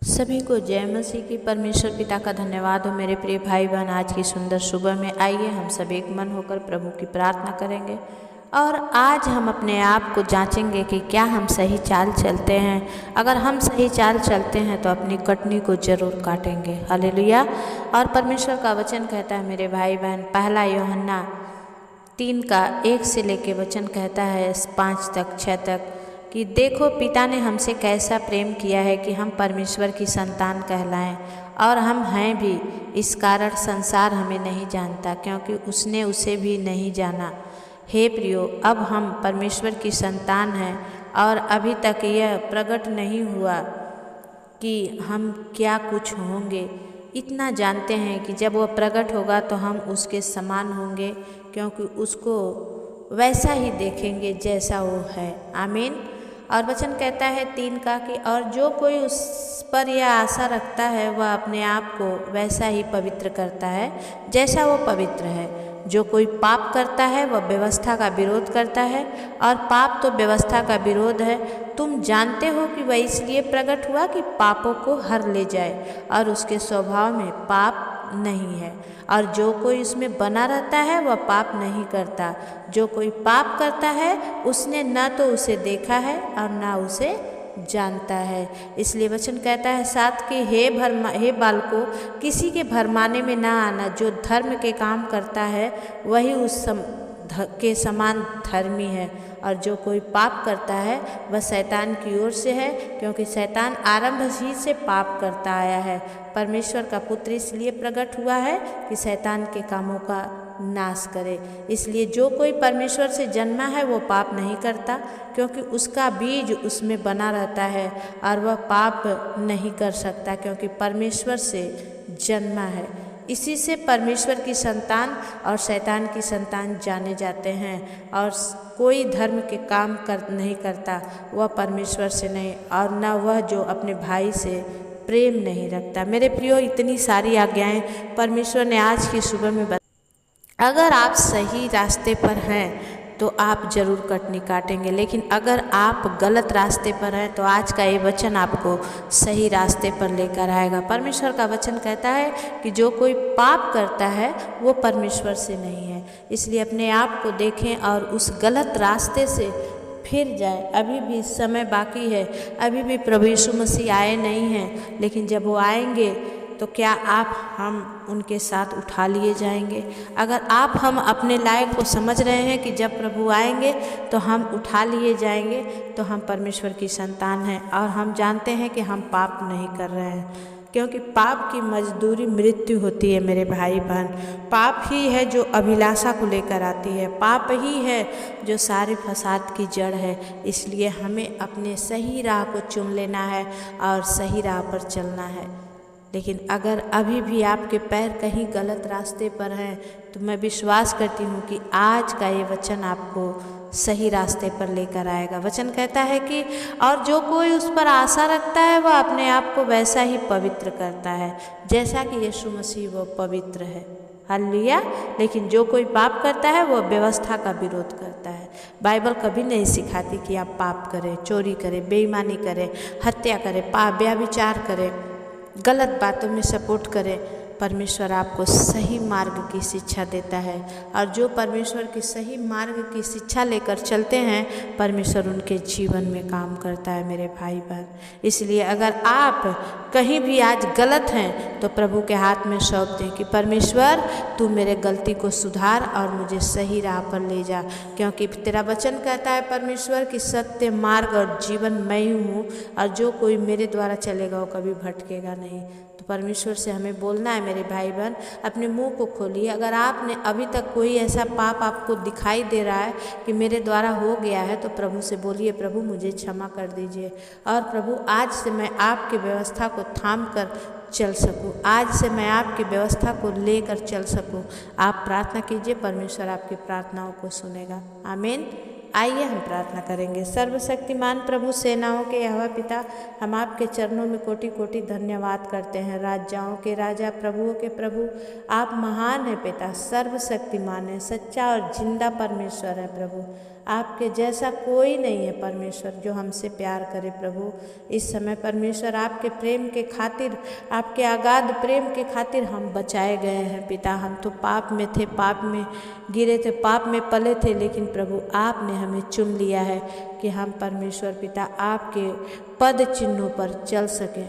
सभी को जय मसीह की। परमेश्वर पिता का धन्यवाद हो। मेरे प्रिय भाई बहन, आज की सुंदर सुबह में आइए हम सब एक मन होकर प्रभु की प्रार्थना करेंगे और आज हम अपने आप को जांचेंगे कि क्या हम सही चाल चलते हैं। अगर हम सही चाल चलते हैं तो अपनी कटनी को जरूर काटेंगे। हालेलुया। और परमेश्वर का वचन कहता है मेरे भाई बहन, पहला यूहन्ना 3 का 1 से लेके वचन कहता है 5 तक 6 तक कि देखो पिता ने हमसे कैसा प्रेम किया है कि हम परमेश्वर की संतान कहलाएं, और हम हैं भी। इस कारण संसार हमें नहीं जानता क्योंकि उसने उसे भी नहीं जाना। हे प्रियो, अब हम परमेश्वर की संतान हैं और अभी तक यह प्रकट नहीं हुआ कि हम क्या कुछ होंगे। इतना जानते हैं कि जब वह प्रकट होगा तो हम उसके समान होंगे, क्योंकि उसको वैसा ही देखेंगे जैसा वो है। आमीन। और वचन कहता है 3 का कि और जो कोई उस पर यह आशा रखता है वह अपने आप को वैसा ही पवित्र करता है जैसा वो पवित्र है। जो कोई पाप करता है वह व्यवस्था का विरोध करता है, और पाप तो व्यवस्था का विरोध है। तुम जानते हो कि वह इसलिए प्रकट हुआ कि पापों को हर ले जाए, और उसके स्वभाव में पाप नहीं है। और जो कोई उसमें बना रहता है वह पाप नहीं करता। जो कोई पाप करता है उसने न तो उसे देखा है और न उसे जानता है। इसलिए वचन कहता है 7 कि हे बालकों, किसी के भरमाने में ना आना। जो धर्म के काम करता है वही उस के समान धर्मी है, और जो कोई पाप करता है वह शैतान की ओर से है, क्योंकि शैतान आरंभ ही से पाप करता आया है। परमेश्वर का पुत्र इसलिए प्रकट हुआ है कि शैतान के कामों का नाश करे। इसलिए जो कोई परमेश्वर से जन्मा है वो पाप नहीं करता, क्योंकि उसका बीज उसमें बना रहता है, और वह पाप नहीं कर सकता क्योंकि परमेश्वर से जन्मा है। इसी से परमेश्वर की संतान और शैतान की संतान जाने जाते हैं। और कोई धर्म के काम नहीं करता वह परमेश्वर से नहीं, और न वह जो अपने भाई से प्रेम नहीं रखता। मेरे प्रियो, इतनी सारी आज्ञाएं परमेश्वर ने आज की सुबह में अगर आप सही रास्ते पर हैं तो आप जरूर कटनी काटेंगे, लेकिन अगर आप गलत रास्ते पर हैं तो आज का ये वचन आपको सही रास्ते पर लेकर आएगा। परमेश्वर का वचन कहता है कि जो कोई पाप करता है वो परमेश्वर से नहीं है। इसलिए अपने आप को देखें और उस गलत रास्ते से फिर जाए। अभी भी समय बाकी है, अभी भी प्रभु यीशु मसीह आए नहीं हैं, लेकिन जब वो आएंगे तो क्या आप हम उनके साथ उठा लिए जाएंगे? अगर हम अपने लायक को समझ रहे हैं कि जब प्रभु आएंगे तो हम उठा लिए जाएंगे, तो हम परमेश्वर की संतान हैं और हम जानते हैं कि हम पाप नहीं कर रहे हैं, क्योंकि पाप की मजदूरी मृत्यु होती है। मेरे भाई बहन, पाप ही है जो अभिलाषा को लेकर आती है, पाप ही है जो सारे फसाद की जड़ है। इसलिए हमें अपने सही राह को चुन लेना है और सही राह पर चलना है। लेकिन अगर अभी भी आपके पैर कहीं गलत रास्ते पर हैं तो मैं विश्वास करती हूँ कि आज का ये वचन आपको सही रास्ते पर लेकर आएगा। वचन कहता है कि और जो कोई उस पर आशा रखता है वह अपने आप को वैसा ही पवित्र करता है जैसा कि यीशु मसीह वो पवित्र है। हालेलुया। लेकिन जो कोई पाप करता है वह व्यवस्था का विरोध करता है। बाइबल कभी नहीं सिखाती कि आप पाप करें, चोरी करें, बेईमानी करें, हत्या करें, व्यभिचार करें, गलत बातों में सपोर्ट करें। परमेश्वर आपको सही मार्ग की शिक्षा देता है, और जो परमेश्वर की सही मार्ग की शिक्षा लेकर चलते हैं परमेश्वर उनके जीवन में काम करता है। मेरे भाई बहन, इसलिए अगर आप कहीं भी आज गलत हैं तो प्रभु के हाथ में सौंप दें कि परमेश्वर तू मेरे गलती को सुधार और मुझे सही राह पर ले जा, क्योंकि तेरा वचन कहता है परमेश्वर की सत्य मार्ग और जीवन मैं ही हूँ, और जो कोई मेरे द्वारा चलेगा वो कभी भटकेगा नहीं। तो परमेश्वर से हमें बोलना है मेरे भाई बहन, अपने मुंह को खोलिए। अगर आपने अभी तक कोई ऐसा पाप आपको दिखाई दे रहा है कि मेरे द्वारा हो गया है तो प्रभु से बोलिए, प्रभु मुझे क्षमा कर दीजिए, और प्रभु आज से मैं आपकी व्यवस्था को थाम कर चल सकूं, आज से मैं आपकी व्यवस्था को लेकर चल सकूं। आप प्रार्थना कीजिए, परमेश्वर आपकी प्रार्थनाओं को सुनेगा। आमीन। आइए हम प्रार्थना करेंगे। सर्वशक्तिमान प्रभु सेनाओं के यहोवा पिता, हम आपके चरणों में कोटि कोटि धन्यवाद करते हैं। राजाओं के राजा, प्रभुओं के प्रभु, आप महान हैं पिता, सर्वशक्तिमान है, सच्चा और जिंदा परमेश्वर है प्रभु। आपके जैसा कोई नहीं है परमेश्वर जो हमसे प्यार करे प्रभु। इस समय परमेश्वर आपके प्रेम के खातिर, आपके अगाध प्रेम के खातिर हम बचाए गए हैं पिता। हम तो पाप में थे, पाप में गिरे थे, पाप में पले थे, लेकिन प्रभु आपने हमें चुन लिया है कि हम परमेश्वर पिता आपके पद चिन्हों पर चल सकें।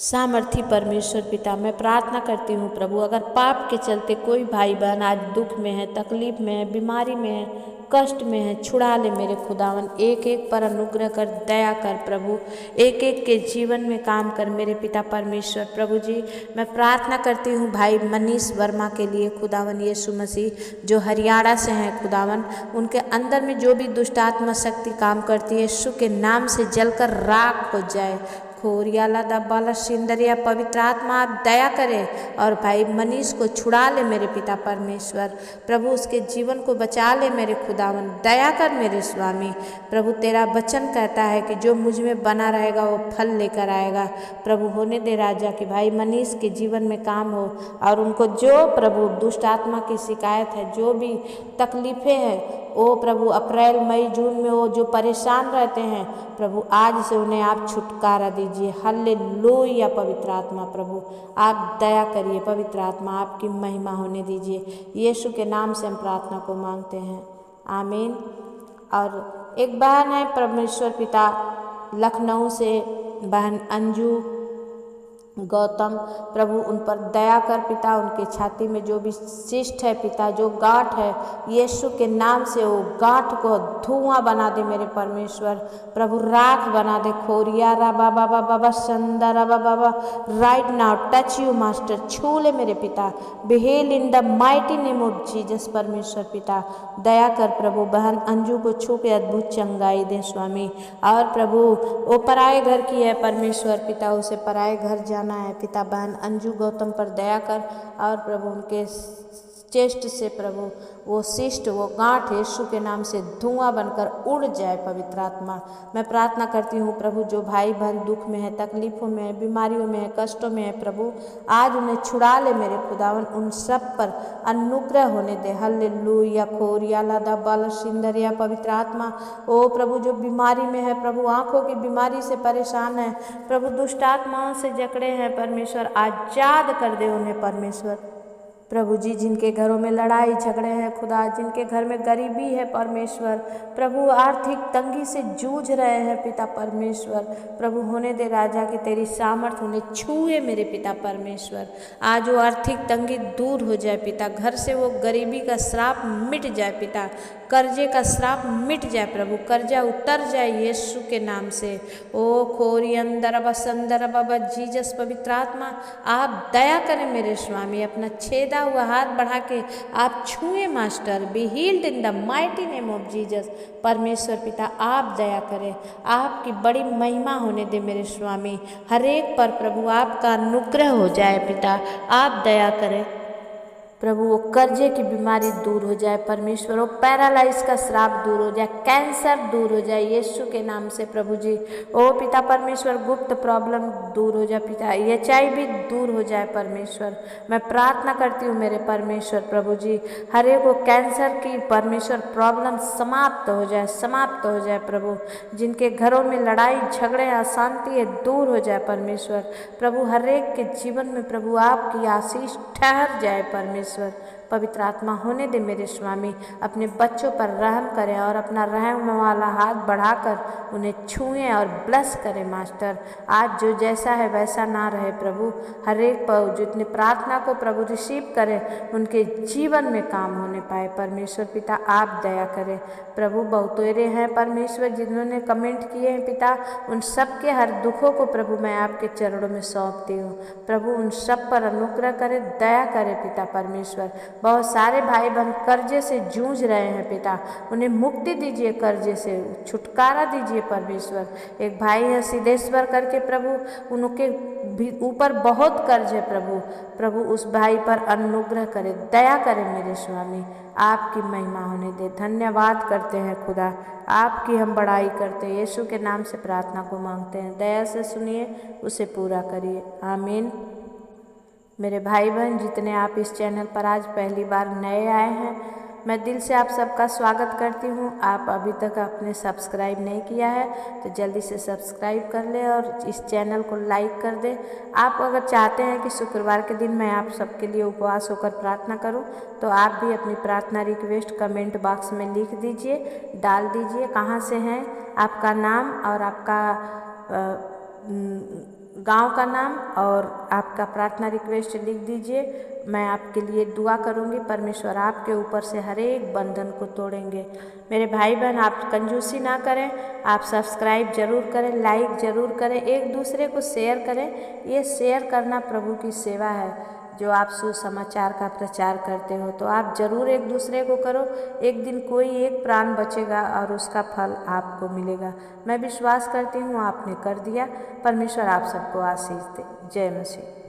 सामर्थी परमेश्वर पिता, मैं प्रार्थना करती हूँ प्रभु, अगर पाप के चलते कोई भाई बहन आज दुख में है, तकलीफ में है, बीमारी में है, कष्ट में है, छुड़ा ले मेरे खुदावन। एक एक पर अनुग्रह कर, दया कर प्रभु, एक एक के जीवन में काम कर मेरे पिता परमेश्वर। प्रभु जी, मैं प्रार्थना करती हूँ भाई मनीष वर्मा के लिए खुदावन यीशु मसीह, जो हरियाणा से हैं खुदावन, उनके अंदर में जो भी दुष्ट आत्मा शक्ति काम करती है यीशु के नाम से जलकर राख हो जाए। खोरियाला दब्बाला सिंदरिया, पवित्र आत्मा आप दया करें और भाई मनीष को छुड़ा ले मेरे पिता परमेश्वर। प्रभु उसके जीवन को बचा ले मेरे खुदावन, दया कर मेरे स्वामी। प्रभु तेरा वचन कहता है कि जो मुझ में बना रहेगा वो फल लेकर आएगा। प्रभु होने दे राजा कि भाई मनीष के जीवन में काम हो और उनको जो प्रभु दुष्ट आत्मा की शिकायत है, जो भी तकलीफ़ें हैं, ओ प्रभु अप्रैल मई जून में वो जो परेशान रहते हैं प्रभु, आज से उन्हें आप छुटकारा दीजिए। हालेलुया पवित्र आत्मा, प्रभु आप दया करिए, पवित्र आत्मा आपकी महिमा होने दीजिए। यीशु के नाम से हम प्रार्थना को मांगते हैं, आमीन। और एक बहन है परमेश्वर पिता लखनऊ से, बहन अंजू गौतम, प्रभु उन पर दया कर पिता। उनके छाती में जो भी शिष्ट है पिता, जो गांठ है, यीशु के नाम से वो गांठ को धुआं बना दे मेरे परमेश्वर। प्रभु राख बना दे। खोरिया रा बाबा बाबा संदर बाबा बाबा, right now touch you master, छू ले मेरे पिता। Behold in the mighty name of Jesus परमेश्वर पिता, दया कर प्रभु। बहन अंजू को छू के अद्भुत चंगाई दे स्वामी। और प्रभु वो पराए घर की है परमेश्वर पिता, उसे पराए घर जाना है पिता। बहन अंजू गौतम पर दया कर और प्रभु उनके चेस्ट से प्रभु वो शिष्ट, वो गांठ यीशु के नाम से धुआं बनकर उड़ जाए पवित्र आत्मा। मैं प्रार्थना करती हूँ प्रभु, जो भाई बहन दुख में है, तकलीफ़ों में है, बीमारियों में है, कष्टों में है प्रभु, आज उन्हें छुड़ा ले मेरे खुदावन। उन सब पर अनुग्रह होने दे। हालेलुया खोरिया लादा बाल सिंदरिया पवित्र आत्मा। ओ प्रभु, जो बीमारी में है प्रभु, आँखों की बीमारी से परेशान है प्रभु, दुष्ट आत्माओं से जकड़े हैं परमेश्वर, आज़ाद कर दे उन्हें परमेश्वर। प्रभु जी, जिनके घरों में लड़ाई झगड़े हैं खुदा, जिनके घर में गरीबी है परमेश्वर, प्रभु आर्थिक तंगी से जूझ रहे हैं पिता परमेश्वर, प्रभु होने दे राजा कि तेरी सामर्थ उन्हें छूए मेरे पिता परमेश्वर। आज वो आर्थिक तंगी दूर हो जाए पिता, घर से वो गरीबी का श्राप मिट जाए पिता, कर्जे का श्राप मिट जाए प्रभु, कर्जा उतर जाए यीशु के नाम से। ओ खोरी अंदर बसंदर बाबा जीसस पवित्र आत्मा, आप दया करें मेरे स्वामी। अपना छेदा हुआ हाथ बढ़ा के आप छुए master. Be healed in the mighty name of Jesus परमेश्वर पिता, आप दया करें। आपकी बड़ी महिमा होने दे मेरे स्वामी। हर एक पर प्रभु आपका अनुग्रह हो जाए पिता, आप दया करें प्रभु। वो कर्जे की बीमारी दूर हो जाए परमेश्वर, वो पैरालाइज का श्राप दूर हो जाए, कैंसर दूर हो जाए यीशु के नाम से प्रभु जी। ओ पिता परमेश्वर, गुप्त प्रॉब्लम दूर हो जाए पिता, HIV दूर हो जाए परमेश्वर। मैं प्रार्थना करती हूँ मेरे परमेश्वर प्रभु जी, हर एक को कैंसर की परमेश्वर प्रॉब्लम समाप्त हो जाए, समाप्त हो जाए प्रभु। जिनके घरों में लड़ाई झगड़े अशांति है दूर हो जाए परमेश्वर प्रभु। हर एक के जीवन में प्रभु आपकी आशीष ठहर जाए परमेश्वर। पवित्र आत्मा होने दे मेरे स्वामी। अपने बच्चों पर रहम करें और अपना रहम वाला हाथ बढ़ाकर उन्हें छुएं और ब्लेस करें मास्टर। आज जो जैसा है वैसा ना रहे प्रभु, हर एक पर जितने प्रार्थना को प्रभु रिसीव करें उनके जीवन में काम होने पाए परमेश्वर पिता, आप दया करें प्रभु। बहुतेरे हैं परमेश्वर जिन्होंने कमेंट किए हैं पिता, उन सब के हर दुखों को प्रभु मैं आपके चरणों में सौंपती हूँ प्रभु। उन सब पर अनुग्रह करें, दया करें पिता परमेश्वर। बहुत सारे भाई बहन कर्जे से जूझ रहे हैं पिता, उन्हें मुक्ति दीजिए, कर्जे से छुटकारा दीजिए परमेश्वर। एक भाई है सिद्धेश्वर करके प्रभु, उनके भी ऊपर बहुत कर्ज है प्रभु, प्रभु उस भाई पर अनुग्रह करें, दया करें मेरे स्वामी। आपकी महिमा होने दे। धन्यवाद करते हैं खुदा, आपकी हम बड़ाई करते हैं। यीशु के नाम से प्रार्थना को मांगते हैं, दया से सुनिए, उसे पूरा करिए, आमीन। मेरे भाई बहन जितने आप इस चैनल पर आज पहली बार नए आए हैं मैं दिल से आप सबका स्वागत करती हूँ। आप अभी तक आपने सब्सक्राइब नहीं किया है तो जल्दी से सब्सक्राइब कर ले और इस चैनल को लाइक कर दे। आप अगर चाहते हैं कि शुक्रवार के दिन मैं आप सबके लिए उपवास होकर प्रार्थना करूं, तो आप भी अपनी प्रार्थना रिक्वेस्ट कमेंट बॉक्स में लिख दीजिए, डाल दीजिए कहाँ से हैं, आपका नाम और आपका गांव का नाम और आपका प्रार्थना रिक्वेस्ट लिख दीजिए। मैं आपके लिए दुआ करूंगी। परमेश्वर आपके ऊपर से हर एक बंधन को तोड़ेंगे। मेरे भाई बहन, आप कंजूसी ना करें, आप सब्सक्राइब जरूर करें, लाइक जरूर करें, एक दूसरे को शेयर करें। ये शेयर करना प्रभु की सेवा है। जो आप सुसमाचार का प्रचार करते हो तो आप जरूर एक दूसरे को करो। एक दिन कोई एक प्राण बचेगा और उसका फल आपको मिलेगा। मैं विश्वास करती हूँ आपने कर दिया। परमेश्वर आप सबको आशीष दे। जय मसीह।